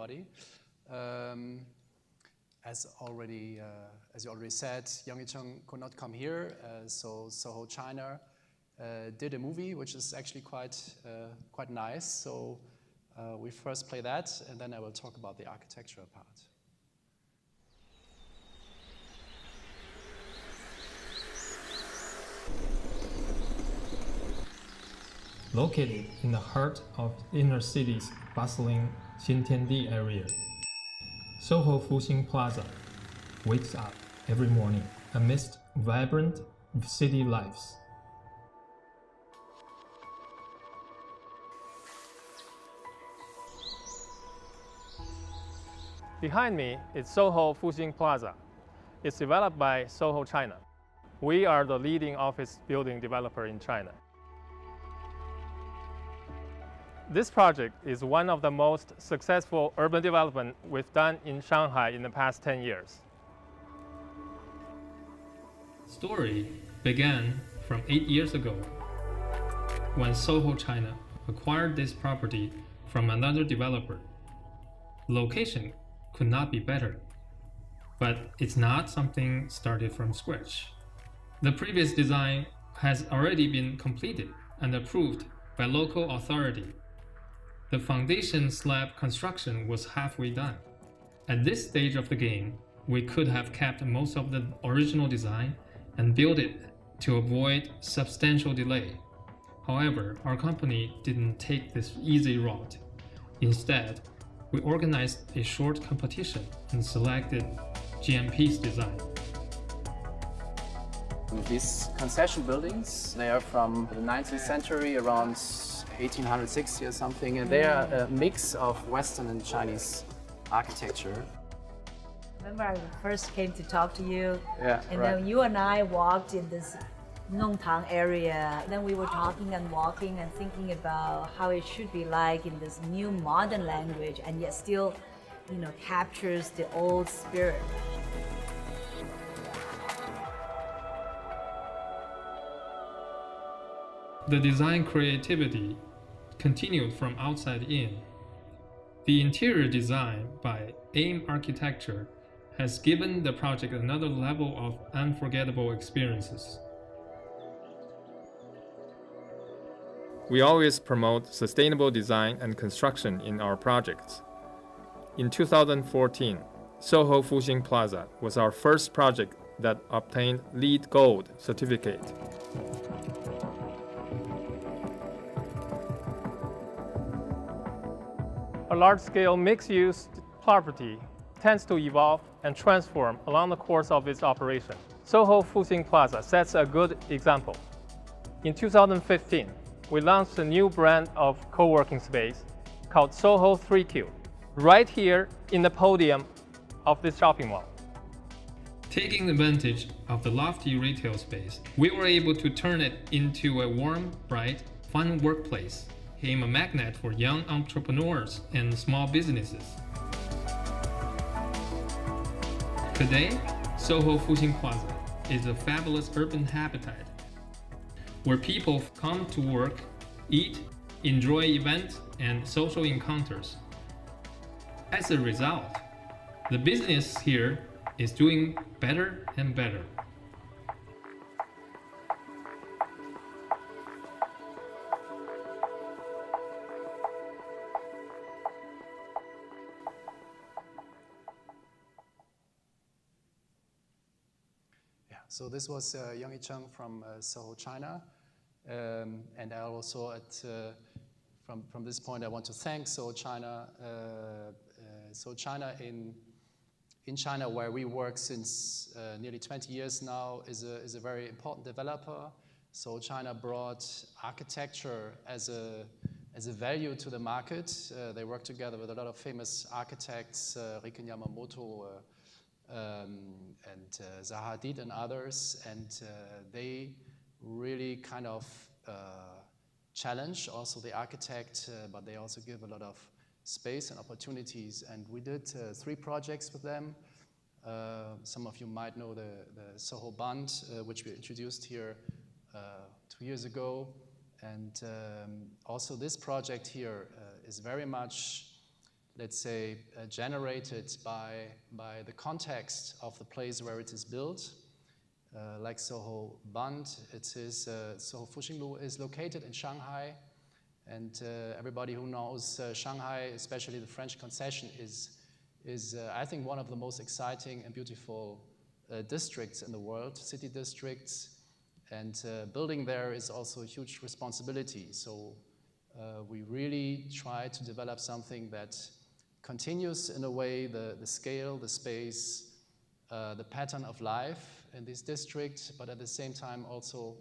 everybody. As you already said, young Yicheng could not come here, so SOHO China did a movie, which is actually quite nice. So we first play that, and then I will talk about the architectural part. Located in the heart of inner city's bustling Xintiandi area, SOHO Fuxing Plaza wakes up every morning amidst vibrant city lives. Behind me is SOHO Fuxing Plaza. It's developed by SOHO China. We are the leading office building developer in China. This project is one of the most successful urban development we've done in Shanghai in the past 10 years. Story began from 8 years ago when SOHO China acquired this property from another developer. The location could not be better, but it's not something started from scratch. The previous design has already been completed and approved by local authority. The foundation slab construction was halfway done. At this stage of the game, we could have kept most of the original design and built it to avoid substantial delay. However, our company didn't take this easy route. Instead, we organized a short competition and selected GMP's design. These concession buildings, they are from the 19th century, around 1860 or something, and they are a mix of Western and Chinese architecture. Remember I first came to talk to you, and right. then you and I walked in this Nongtang area. Then we were talking and walking and thinking about how it should be like in this new modern language, and yet still, captures the old spirit. The design creativity continued from outside in. The interior design by AIM Architecture has given the project another level of unforgettable experiences. We always promote sustainable design and construction in our projects. In 2014, SOHO Fuxing Plaza was our first project that obtained LEED Gold certificate. A large-scale mixed-use property tends to evolve and transform along the course of its operation. SOHO Fuxing Plaza sets a good example. In 2015, we launched a new brand of co-working space called SOHO 3Q, right here in the podium of this shopping mall. Taking advantage of the lofty retail space, we were able to turn it into a warm, bright, fun workplace, became a magnet for young entrepreneurs and small businesses. Today, SOHO Fuxing Plaza is a fabulous urban habitat where people come to work, eat, enjoy events and social encounters. As a result, the business here is doing better and better. So this was Young Yicheng from SOHO China, and I also, from this point, I want to thank SOHO China. SOHO China in China, where we work since nearly 20 years now, is a very important developer. SOHO China brought architecture as a value to the market. They work together with a lot of famous architects, Riken Yamamoto, and Zaha Hadid and others, and they really kind of challenge also the architect, but they also give a lot of space and opportunities. And we did 3 projects with them. Some of you might know the SOHO Bund, which we introduced here 2 years ago. And also this project here is very much let's say, generated by the context of the place where it is built. Like SOHO Bund, SOHO Fuxing is located in Shanghai, and everybody who knows Shanghai, especially the French Concession, is I think one of the most exciting and beautiful districts in the world, city districts, and building there is also a huge responsibility. So we really try to develop something that continues in a way the scale, the space, the pattern of life in this district, but at the same time also,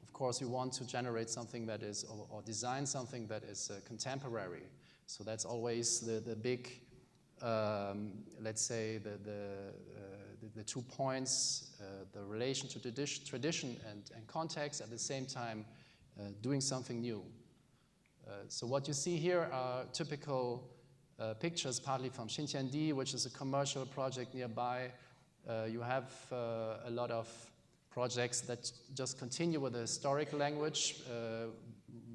of course, we want to generate something that is, or design something that is contemporary. So that's always the big, let's say, the 2 points, the relation to tradition and context, at the same time doing something new. So what you see here are typical pictures, partly from Xintiandi, which is a commercial project nearby. You have a lot of projects that just continue with the historic language,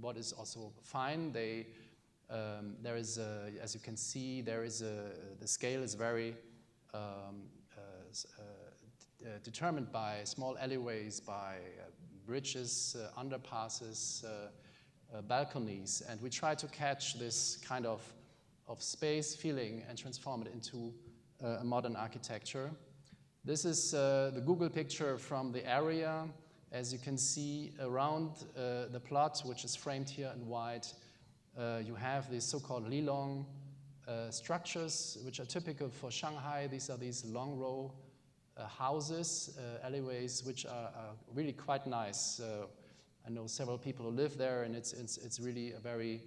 what is also fine. There is, as you can see, the scale is very determined by small alleyways, by bridges, underpasses, balconies, and we try to catch this kind of space feeling and transform it into a modern architecture. This is the Google picture from the area. As you can see around the plot, which is framed here in white, you have these so-called lilong structures, which are typical for Shanghai. These are these long row houses, alleyways, which are really quite nice. I know several people who live there, and it's really a very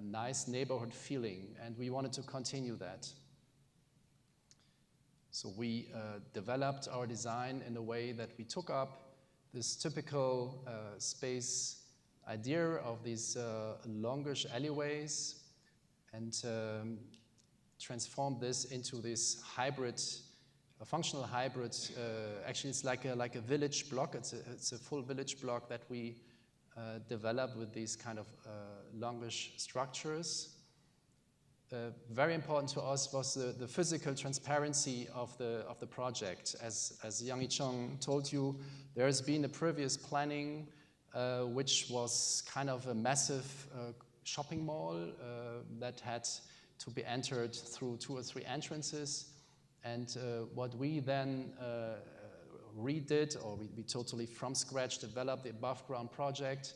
nice neighborhood feeling, and we wanted to continue that. So we developed our design in a way that we took up this typical space idea of these longish alleyways and transformed this into this hybrid, a functional hybrid. Actually, it's like a village block. It's a full village block that we developed with these kind of longish structures. Very important to us was the physical transparency of the project. As Yang Yicheng told you, there has been a previous planning which was kind of a massive shopping mall that had to be entered through 2 or 3 entrances. And what we then redid, or we totally from scratch developed the above ground project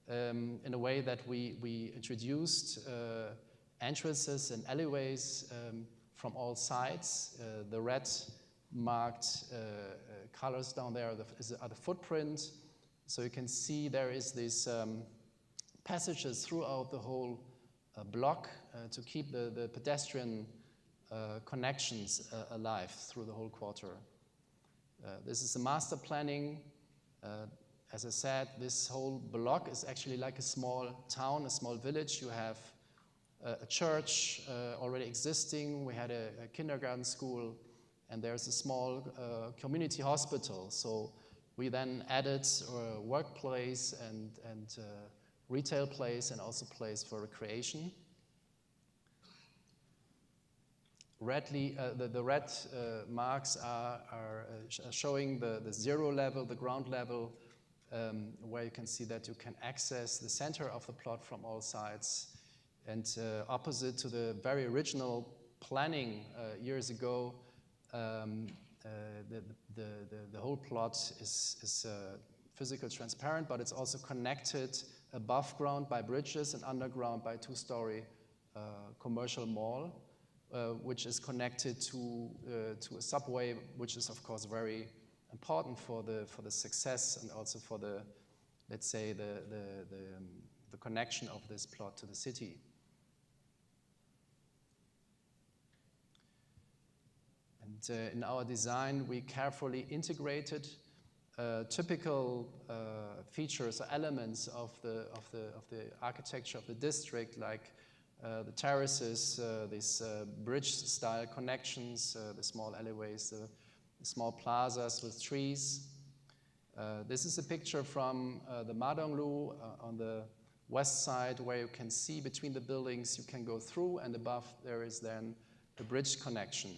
in a way that we introduced entrances and alleyways from all sides. The red marked colors down there are the footprint. So you can see there is these passages throughout the whole block to keep the pedestrian connections alive through the whole quarter. This is the master planning. As I said, this whole block is actually like a small town, a small village. You have a church already existing. We had a kindergarten school, and there's a small community hospital. So we then added a workplace and retail place, and also place for recreation. The red marks are showing the 0 level, the ground level, where you can see that you can access the center of the plot from all sides. And opposite to the very original planning years ago, the whole plot is physical transparent, but it's also connected above ground by bridges and underground by a 2-story commercial mall, which is connected to a subway, which is of course very important for the success and also for the, let's say, the connection of this plot to the city. And in our design, we carefully integrated typical features or elements of the architecture of the district, like the terraces, these bridge-style connections, the small alleyways, the small plazas with trees. This is a picture from the Madonglu on the west side where you can see between the buildings, you can go through, and above there is then a bridge connection.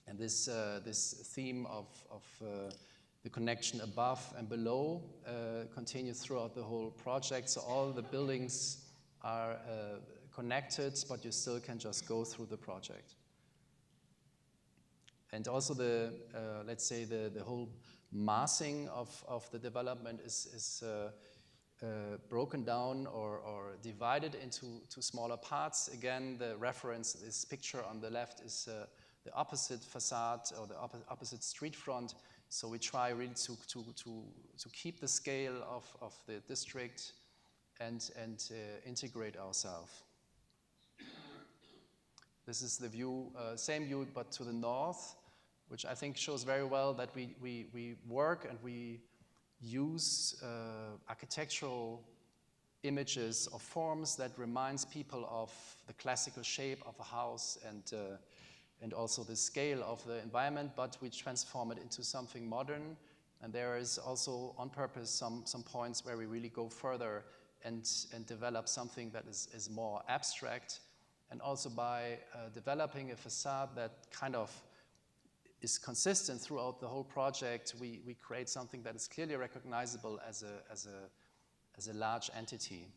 And this theme of the connection above and below continues throughout the whole project. So all the buildings are connected, but you still can just go through the project. And also the, let's say the whole massing of the development is broken down or divided into smaller parts. Again, the reference, this picture on the left is the opposite facade or the opposite street front. So we try really to keep the scale of the district and integrate ourselves. This is the view, same view, but to the north, which I think shows very well that we work and we use architectural images or forms that reminds people of the classical shape of a house and also the scale of the environment, but we transform it into something modern. And there is also on purpose some points where we really go further and develop something that is more abstract. And also by developing a facade that kind of is consistent throughout the whole project, we create something that is clearly recognizable as a large entity.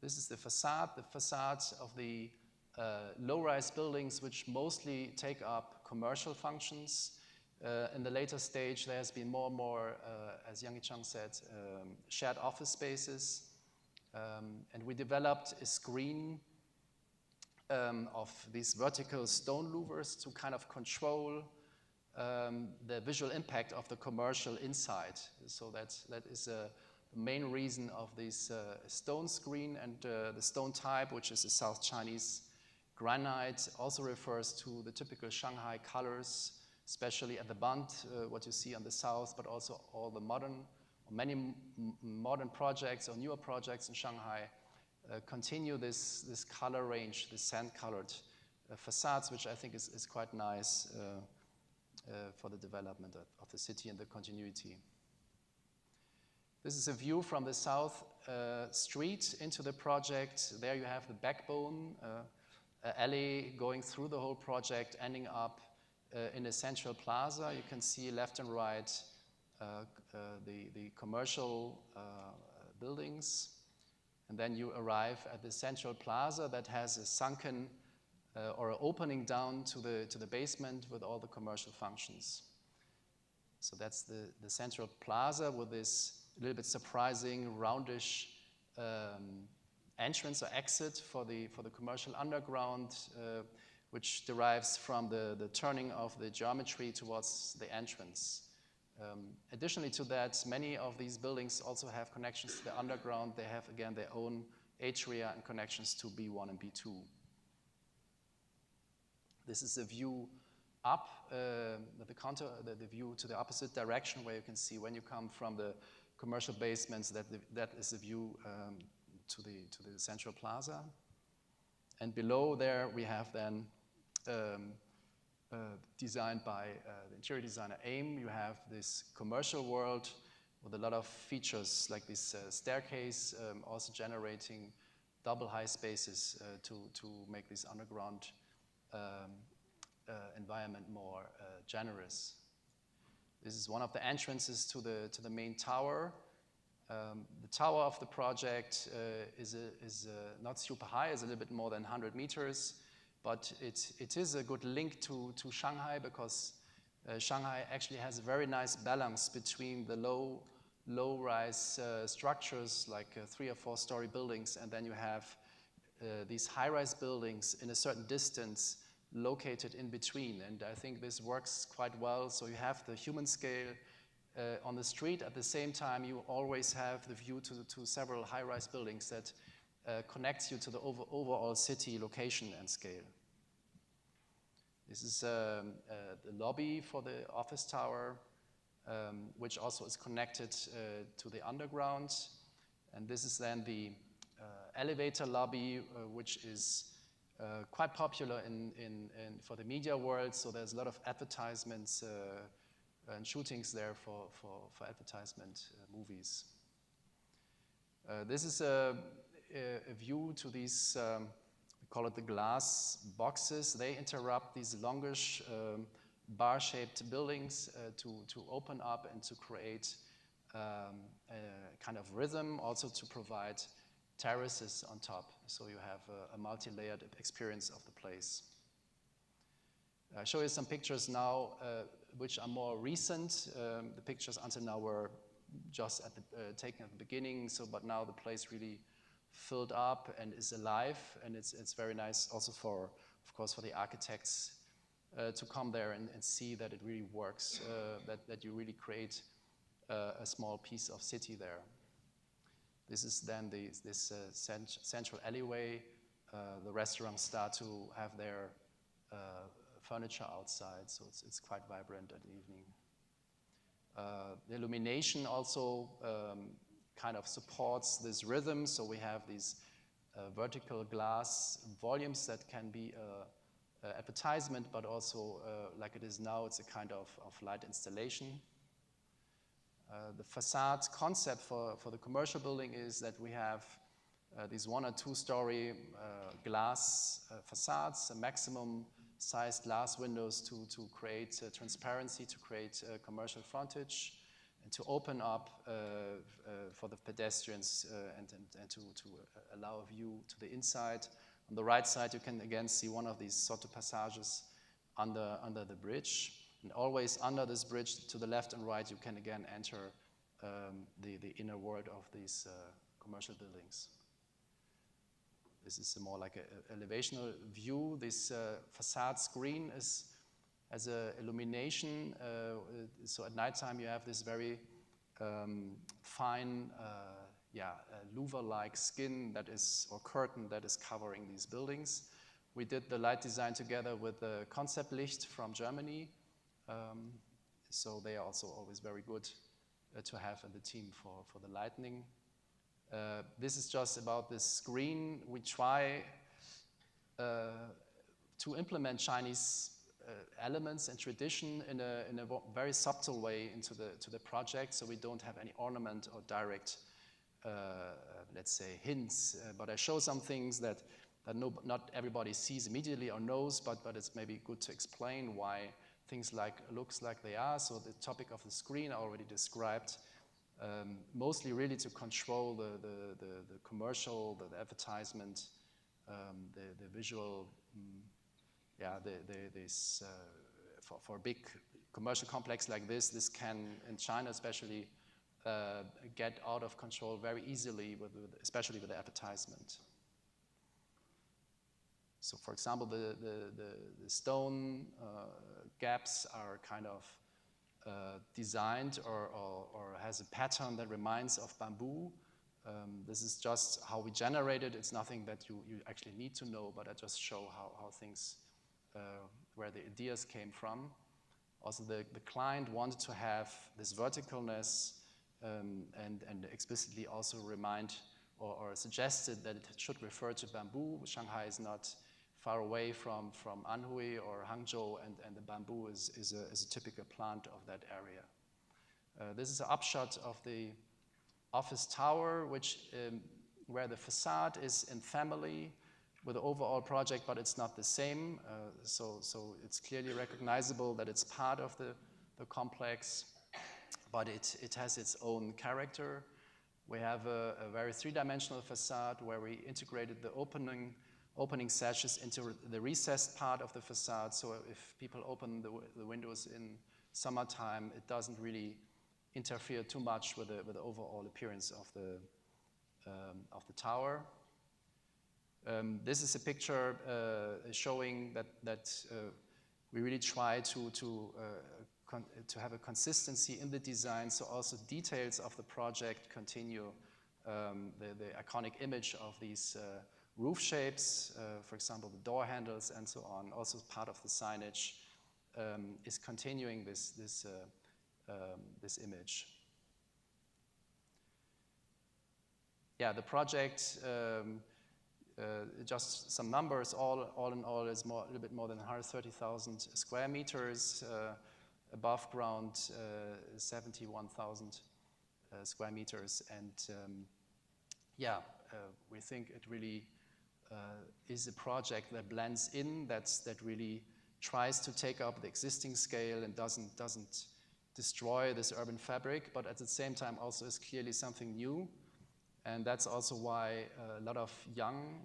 This is the facade of the low-rise buildings, which mostly take up commercial functions. In the later stage, there has been more and more, as Yicheng said, shared office spaces. And we developed a screen of these vertical stone louvers to kind of control the visual impact of the commercial inside. So that is the main reason of this stone screen, and the stone type, which is a South Chinese granite, also refers to the typical Shanghai colors, especially at the Bund, what you see on the south, but also all the many modern projects or newer projects in Shanghai continue this color range, this sand-colored facades, which I think is quite nice for the development of the city and the continuity. This is a view from the south street into the project. There you have the backbone, alley going through the whole project, ending up in a central plaza. You can see left and right the commercial buildings. And then you arrive at the central plaza that has a sunken or an opening down to the basement with all the commercial functions. So that's the central plaza with this a little bit surprising roundish entrance or exit for the commercial underground, which derives from the turning of the geometry towards the entrance. Additionally to that, many of these buildings also have connections to the underground. They have, again, their own atria and connections to B1 and B2. This is a view up, the view to the opposite direction, where you can see when you come from the commercial basements that is the view to the central plaza. And below there we have then designed by the interior designer AIM. You have this commercial world with a lot of features like this staircase, also generating double high spaces to make this underground environment more generous. This is one of the entrances to the main tower. The tower of the project is not super high, it's a little bit more than 100 meters, but it is a good link to Shanghai, because Shanghai actually has a very nice balance between the low-rise structures like 3 or 4 story buildings, and then you have these high-rise buildings in a certain distance located in between. And I think this works quite well. So you have the human scale on the street. At the same time, you always have the view to several high-rise buildings that connects you to the overall city location and scale. This is the lobby for the office tower, which also is connected to the underground. And this is then the elevator lobby, which is quite popular for the media world. So there's a lot of advertisements and shootings there for advertisement movies. This is a view to these, we call it the glass boxes. They interrupt these longish bar-shaped buildings to open up and to create a kind of rhythm, also to provide terraces on top, so you have a multi-layered experience of the place. I'll show you some pictures now which are more recent. The pictures until now were just taken at the beginning, but now the place really filled up and is alive, and it's very nice also for, of course, for the architects to come there and see that it really works, that you really create a small piece of city there. This is then this central alleyway. The restaurants start to have their furniture outside, so it's quite vibrant at the evening. The illumination also kind of supports this rhythm, so we have these vertical glass volumes that can be advertisement, but also like it is now, it's a kind of light installation. The facade concept for the commercial building is that we have these 1 or 2 story glass facades, a maximum sized glass windows to create transparency, to create commercial frontage, and to open up for the pedestrians and to allow a view to the inside. On the right side, you can again see one of these sort of passages under the bridge. And always under this bridge, to the left and right, you can again enter the inner world of these commercial buildings. This is more like an elevational view. This facade screen has an illumination. So at nighttime, you have this very fine, louver-like skin that is, or curtain that is covering these buildings. We did the light design together with the Concept Licht from Germany. So they are also always very good to have in the team for the lighting. This is just about this screen. We try to implement Chinese elements and tradition in a very subtle way into the project, so we don't have any ornament or direct, let's say, hints. But I show some things that not everybody sees immediately or knows, but it's maybe good to explain why things looks like they are. So the topic of the screen I already described, mostly really to control the commercial, the advertisement, the visual, for a big commercial complex like this can, in China especially, get out of control very easily, especially with the advertisement. So, for example, the stone gaps are kind of designed or has a pattern that reminds of bamboo. This is just how we generate it. It's nothing that you actually need to know, but I just show how things, where the ideas came from. Also, the client wanted to have this verticalness and explicitly also remind or suggested that it should refer to bamboo. Shanghai is not far away from Anhui or Hangzhou, and the bamboo is a typical plant of that area. This is an upshot of the office tower, where the facade is in family with the overall project, but it's not the same. So it's clearly recognizable that it's part of the complex, but it has its own character. We have a very three-dimensional facade where we integrated the opening sashes into the recessed part of the facade. So if people open the windows in summertime, it doesn't really interfere too much with the overall appearance of the tower. This is a picture showing that we really try to have a consistency in the design, so also details of the project continue. The iconic image of these roof shapes, for example, the door handles and so on, also part of the signage, is continuing this image. Yeah, the project, just some numbers, all in all is a little bit more than 130,000 square meters. above ground 71,000 square meters. And yeah, we think it really is a project that blends in, that really tries to take up the existing scale and doesn't destroy this urban fabric, but at the same time also is clearly something new. And that's also why a lot of young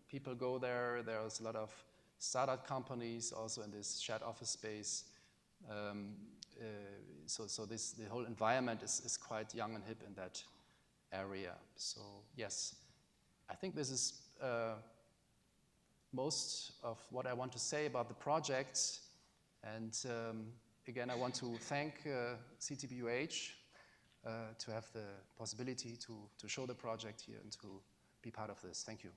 people go there. There's a lot of startup companies also in this shared office space. So the whole environment is quite young and hip in that area. So yes, I think this is most of what I want to say about the project. And again, I want to thank CTBUH to have the possibility to show the project here and to be part of this. Thank you.